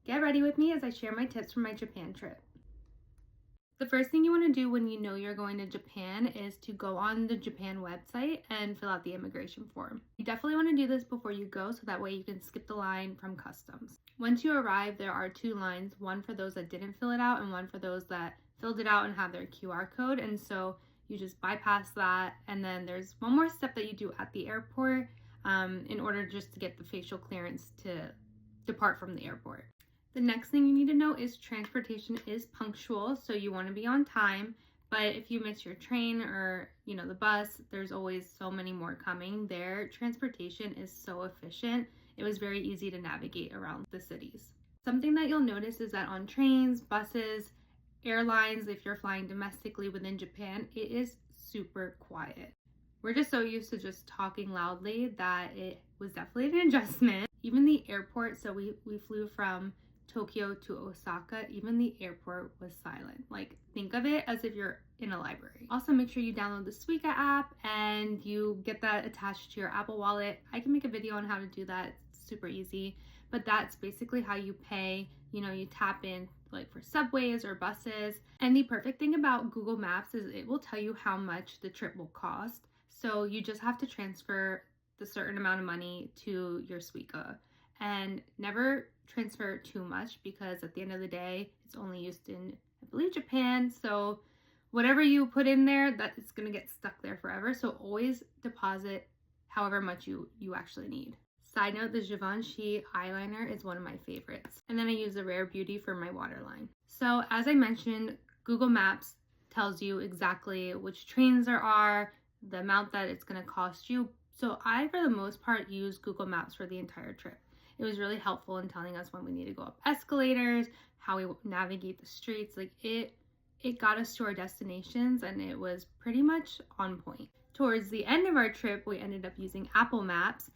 Get ready with me as I share my tips from my Japan trip. The first thing you want to do when you know you're going to Japan is to go on the Japan website and fill out the immigration form. You definitely want to do this before you go so that way you can skip the line from customs. Once you arrive, there are two lines, one for those that didn't fill it out and one for those that filled it out and have their QR code. And so you just bypass that, and then there's one more step that you do at the airport in order just to get the facial clearance to depart from the airport. The next thing you need to know is transportation is punctual, so you want to be on time. But if you miss your train or, the bus, there's always so many more coming. Their transportation is so efficient. It was very easy to navigate around the cities. Something that you'll notice is that on trains, buses, airlines, if you're flying domestically within Japan, it is super quiet. We're just so used to just talking loudly that it was definitely an adjustment. Even the airport, so we flew from Tokyo to Osaka, even the airport was silent. Like, think of it as if you're in a library. Also, make sure you download the Suica app and you get that attached to your Apple Wallet. I can make a video on how to do that. It's super easy, but that's basically how you pay. You tap in like for subways or buses. And the perfect thing about Google Maps is it will tell you how much the trip will cost. So you just have to transfer the certain amount of money to your Suica, and never transfer too much because at the end of the day, it's only used in, I believe, Japan. So whatever you put in there, that is going to get stuck there forever. So always deposit however much you actually need. Side note, the Givenchy eyeliner is one of my favorites. And then I use the Rare Beauty for my waterline. So as I mentioned, Google Maps tells you exactly which trains there are, the amount that it's going to cost you. So I, for the most part, use Google Maps for the entire trip. It was really helpful in telling us when we need to go up escalators, how we navigate the streets. Like it got us to our destinations, and it was pretty much on point. Towards the end of our trip, we ended up using Apple Maps.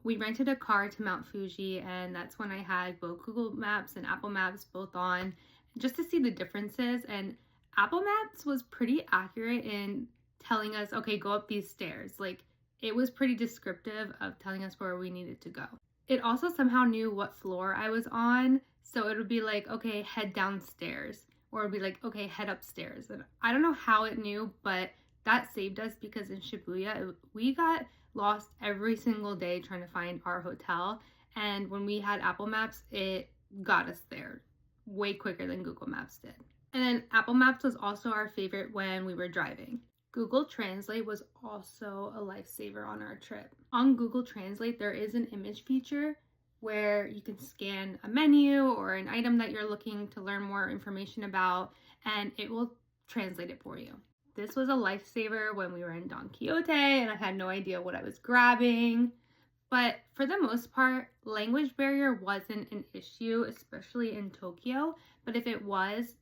We rented a car to Mount Fuji, and that's when I had both Google Maps and Apple Maps both on, just to see the differences. And Apple Maps was pretty accurate in telling us, okay, go up these stairs. Like, it was pretty descriptive of telling us where we needed to go. It also somehow knew what floor I was on, so it would be like, okay, head downstairs, or it would be like, okay, head upstairs. And I don't know how it knew, but that saved us because in Shibuya, we got lost every single day trying to find our hotel. And when we had Apple Maps, it got us there way quicker than Google Maps did. And then Apple Maps was also our favorite when we were driving. Google Translate was also a lifesaver on our trip. On Google Translate, there is an image feature where you can scan a menu or an item that you're looking to learn more information about, and it will translate it for you. This was a lifesaver when we were in Don Quixote and I had no idea what I was grabbing. But for the most part, language barrier wasn't an issue, especially in Tokyo. But if it was,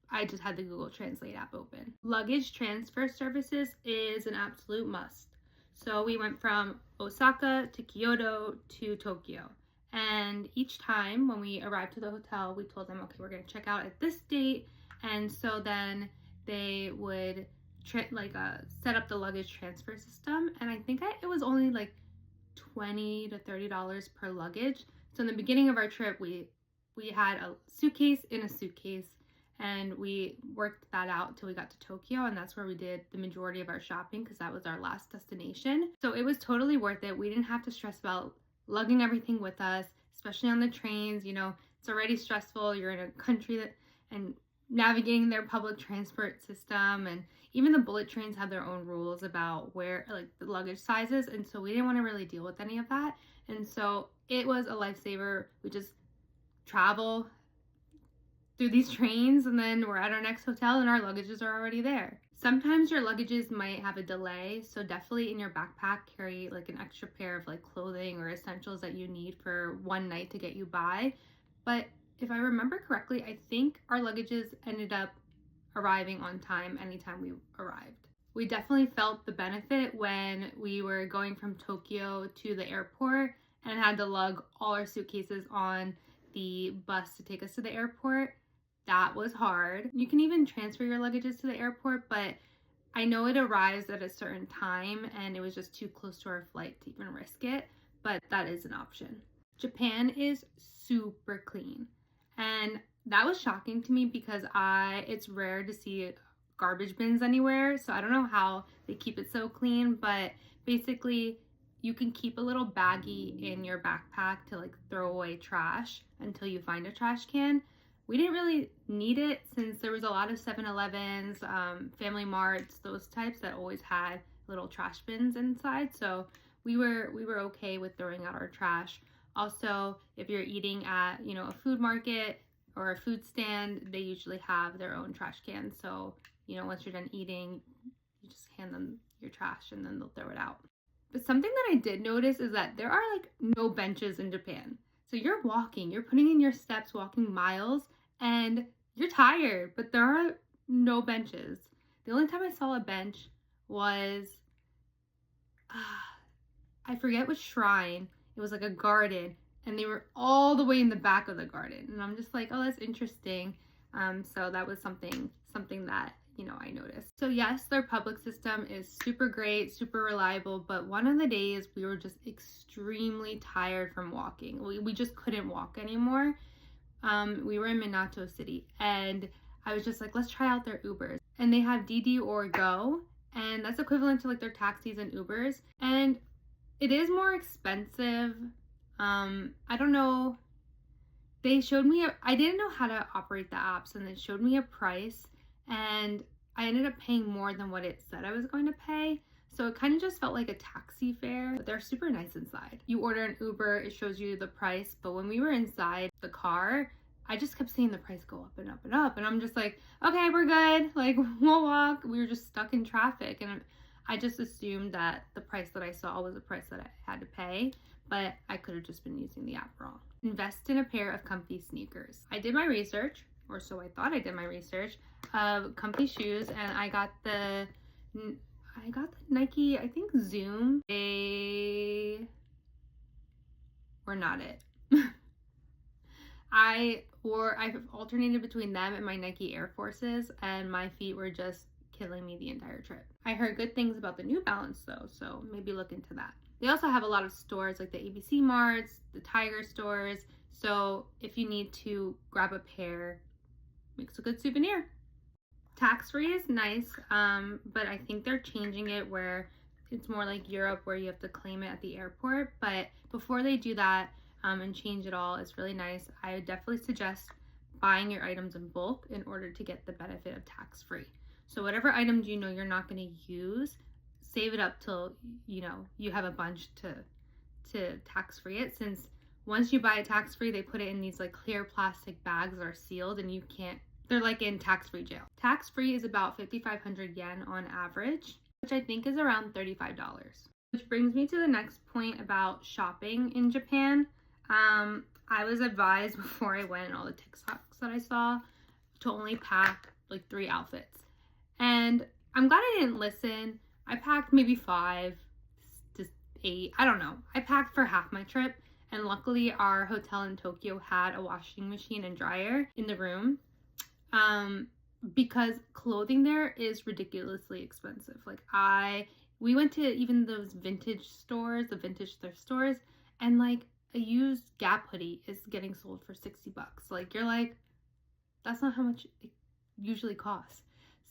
I just had the Google Translate app open. Luggage transfer services is an absolute must. So we went from Osaka to Kyoto to Tokyo. And each time when we arrived to the hotel, we told them, okay, we're going to check out at this date. And so then they would set up the luggage transfer system. And I think it was only like $20 to $30 per luggage. So in the beginning of our trip, we had a suitcase in a suitcase. And we worked that out till we got to Tokyo, and that's where we did the majority of our shopping because that was our last destination. So it was totally worth it. We didn't have to stress about lugging everything with us, especially on the trains. It's already stressful. You're in a country and navigating their public transport system, and even the bullet trains have their own rules about where, like, the luggage sizes, and so we didn't want to really deal with any of that. And so it was a lifesaver. We just travel through these trains, and then we're at our next hotel and our luggages are already there. Sometimes your luggages might have a delay, so definitely in your backpack carry like an extra pair of like clothing or essentials that you need for one night to get you by. But if I remember correctly, I think our luggages ended up arriving on time anytime we arrived. We definitely felt the benefit when we were going from Tokyo to the airport and had to lug all our suitcases on the bus to take us to the airport. That was hard. You can even transfer your luggages to the airport, but I know it arrives at a certain time and it was just too close to our flight to even risk it, but that is an option. Japan is super clean, and that was shocking to me because it's rare to see garbage bins anywhere, so I don't know how they keep it so clean, but basically you can keep a little baggie in your backpack to like throw away trash until you find a trash can. We didn't really need it since there was a lot of 7-Elevens, Family Marts, those types that always had little trash bins inside, so we were okay with throwing out our trash. Also, if you're eating at, a food market or a food stand, they usually have their own trash cans. So, once you're done eating, you just hand them your trash and then they'll throw it out. But something that I did notice is that there are like no benches in Japan. So you're walking, you're putting in your steps, walking miles, and you're tired, but there are no benches. The only time I saw a bench was, I forget which shrine. It was like a garden, and they were all the way in the back of the garden. And I'm just like, oh, that's interesting. So that was something that, I noticed. So yes, their public system is super great, super reliable, but one of the days we were just extremely tired from walking. We just couldn't walk anymore. We were in Minato City, and I was just like, let's try out their Ubers. And they have DD or Go, and that's equivalent to like their taxis and Ubers. And it is more expensive. I don't know. They showed me, I didn't know how to operate the apps, and they showed me a price, and I ended up paying more than what it said I was going to pay. So it kind of just felt like a taxi fare, but they're super nice inside. You order an Uber, it shows you the price, but when we were inside the car, I just kept seeing the price go up and up and up, and I'm just like, okay, we're good, like we'll walk. We were just stuck in traffic, and I just assumed that the price that I saw was the price that I had to pay, but I could have just been using the app wrong. Invest in a pair of comfy sneakers. I did my research, or so I thought I did my research, of comfy shoes, and I got the Nike, I think Zoom. They were not it. I've alternated between them and my Nike Air Forces, and my feet were just killing me the entire trip. I heard good things about the New Balance though, so maybe look into that. They also have a lot of stores like the ABC Marts, the Tiger stores, so if you need to grab a pair, makes a good souvenir. Tax-free is nice, but I think they're changing it where it's more like Europe where you have to claim it at the airport. But before they do that and change it all, it's really nice. I would definitely suggest buying your items in bulk in order to get the benefit of tax-free. So whatever items you're not going to use, save it up till you have a bunch to tax-free it, since once you buy it tax-free, they put it in these like clear plastic bags that are sealed, and they're like in tax-free jail. Tax-free is about 5,500 yen on average, which I think is around $35. Which brings me to the next point about shopping in Japan. I was advised before I went, all the TikToks that I saw, to only pack like 3 outfits. And I'm glad I didn't listen. I packed maybe 5 to 8, I don't know. I packed for half my trip, and luckily our hotel in Tokyo had a washing machine and dryer in the room. Because clothing there is ridiculously expensive. Like we went to even those vintage stores, the vintage thrift stores, and like a used Gap hoodie is getting sold for $60. Like you're like, that's not how much it usually costs.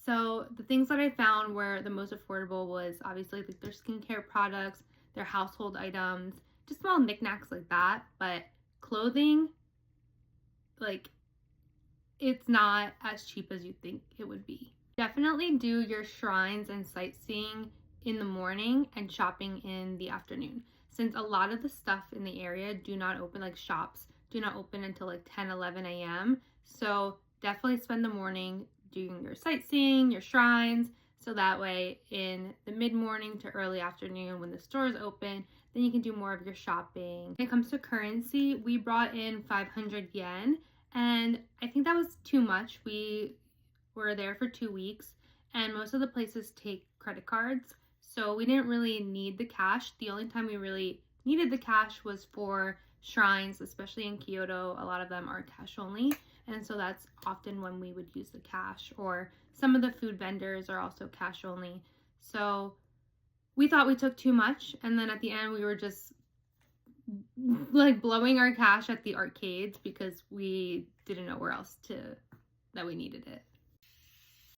So the things that I found were the most affordable was obviously like their skincare products, their household items, just small knickknacks like that. But clothing, like, it's not as cheap as you think it would be. Definitely do your shrines and sightseeing in the morning and shopping in the afternoon, since a lot of the stuff in the area do not open, like shops do not open until like 10-11 a.m. So definitely spend the morning doing your sightseeing, your shrines, so that way in the mid-morning to early afternoon when the stores open, then you can do more of your shopping. When it comes to currency, we brought in 500 yen, and I think that was too much. We were there for 2 weeks, and most of the places take credit cards, so we didn't really need the cash. The only time we really needed the cash was for shrines, especially in Kyoto. A lot of them are cash only, and so that's often when we would use the cash, or some of the food vendors are also cash only. So we thought we took too much, and then at the end we were just like blowing our cash at the arcades because we didn't know where else that we needed it.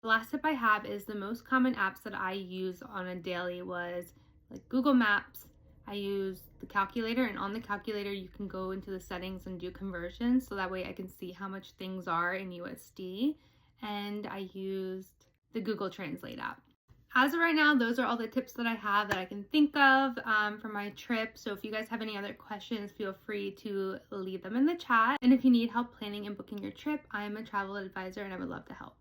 The last tip I have is the most common apps that I use on a daily was like Google Maps. I use the calculator, and on the calculator you can go into the settings and do conversions, so that way I can see how much things are in USD. And I used the Google Translate app. As of right now, those are all the tips that I have that I can think of for my trip. So if you guys have any other questions, feel free to leave them in the chat. And if you need help planning and booking your trip, I am a travel advisor and I would love to help.